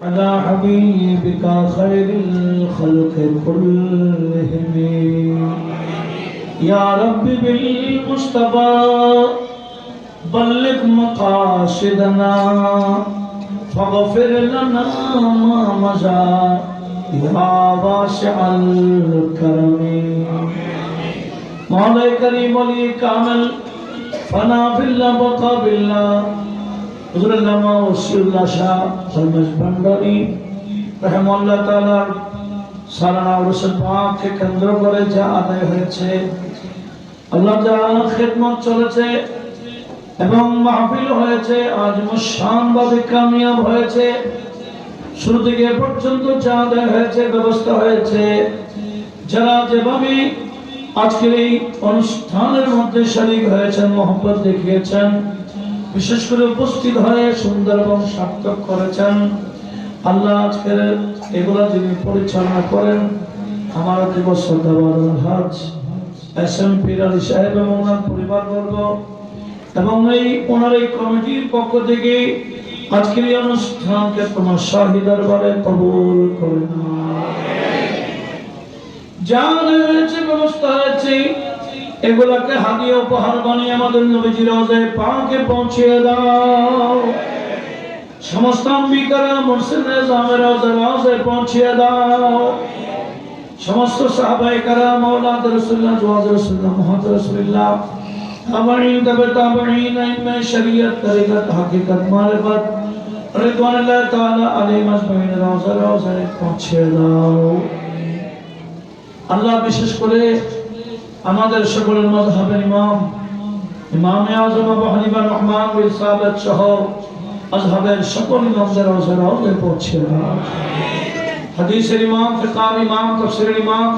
على حبيبك خير الخلق كلهم يا رب بالمصطفى بلغ مقاصدنا فاغفر لنا ما مضى يا واسع الكرم مولا کریم ولی کامل فنا بالله بقا بالله حضور আল্লামা ওসিউল্লাহ শাহ সলমজ ভান্ডারী রহমাতুল্লাহ তাআলা সালানা রসুল পাককে কেন্দ্র করে যা আদায় হয়েছে, আল্লাহ তাআলা খিদমত চলেছে এবং মাহফিল হয়েছে, আজ মুশান ভাবে কামিয়াব হয়েছে। শুরু থেকে পর্যন্ত যা আদায় হয়েছে, ব্যবস্থা হয়েছে, যারা যেভাবে আজকের এই অনুষ্ঠানের মধ্যে শরীক হয়েছেন, মহব্বত দেখিয়েছেন, বিশেষ করে উপস্থিত হয়ে সুন্দর এবং সার্থক করেছেন, আল্লাহ আজকের এগুলা যিনি পরিচালনা করেন আমার দিবস হাজ এসএমপি আলী সাহেব এবং ওনার পরিবারবর্গ এবং ওনার এই কমিটির পক্ষ থেকে আজকের এই অনুষ্ঠানকে তোমার শাহী দরবারে কবুল করে নাও। যা হয়েছে, ব্যবস্থা হয়েছে, এগুলাকে হাদিয়া উপহার বানিয়ে আমাদের নবীজির রওজায়ে পাকে পৌঁছিয়ে দাও। সমস্ত আম্বিকারা মুরসিদে জামের রওজায় পৌঁছিয়ে দাও। সমস্ত সাহাবায়ে কেরাম মাওলাদ রাসূলুল্লাহ জওয়াজ রাসূলুল্লাহ মুহাম্মদ রাসূলুল্লাহ তাবেঈন তবে তাবেঈন ইলমে শরীয়ত তরিকত হাকিকত মারিফত রিদওয়ানুল্লাহ তাআলা আলাইহিম আজমাইন রওজায় পৌঁছিয়ে দাও। আল্লাহ বিশেষ করে আমাদের সকলের মাযহাবের ইমাম আযম আবু হানিফা রহমান বিন সাবিত সহ মাযহাবের সকল ইমামদের রওজায় পৌঁছে দাও। হাদিসের ইমাম, ফিকহের ইমাম, তাফসীরের ইমাম,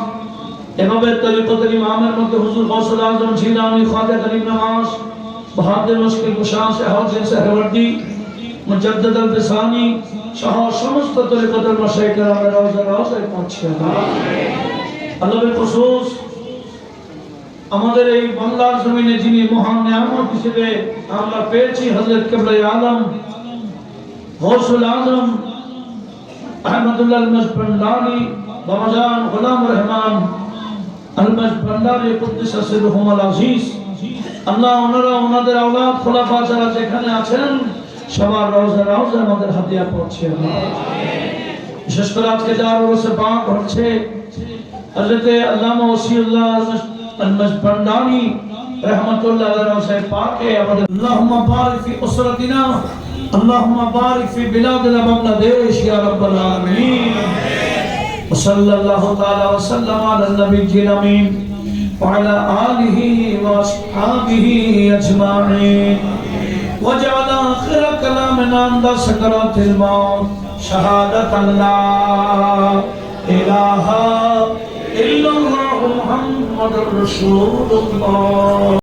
এভাবে তরিকতের ইমামের মধ্যে হুজুর গৌসুল আযম জিলানী, খাজা গরিব নওয়াজ, বাহাদুর মুশকিল কুশা, শাহউদ্দিন সেহরওয়ার্দী, মুজাদ্দিদ আল-ফিসানী সহ সমস্ত তরিকতের মাশায়েখের রওজায় পৌঁছে দাও। আল্লাহর খুশুস আমাদের এই বাংলার জমিনে যিনি মহান নিয়ামত হিসেবে আমরা পেয়েছি, হযরত কিবলাই আলম গৌসুল আযম আহমদুল্লাহ আল-মাজভান্ডারী বাবাজান গোলাম রহমান আল-মাজভান্ডারী কুদ্দুস সিরহুম আল-আজিজ, আল্লাহ ওনারা ওনাদের আওলাদ খোলাফা যারা যেখানে আছেন সবার রওজায় আমাদের হাদিয়া পৌঁছে দাও। বিশেষ করে আজকে যার রওজা পাক হচ্ছে হযরত আল্লামা ওসিউল্লাহ আল-মাজভান্ডারী রহমাতুল্লাহ আলাইহি রওজায়ে পাকে আমাদের আল্লাহুম্মা বারিক ফি উসরাতিনা اللهم بارك في بلادنا بنگلاديش يا رب العالمين وصلى الله تعالى وسلم على النبي الامين وعلى اله واصحابه اجمعين وجعل اخر كلامنا عند سكرات الموت شهادة لا اله الا الله محمد رسول الله.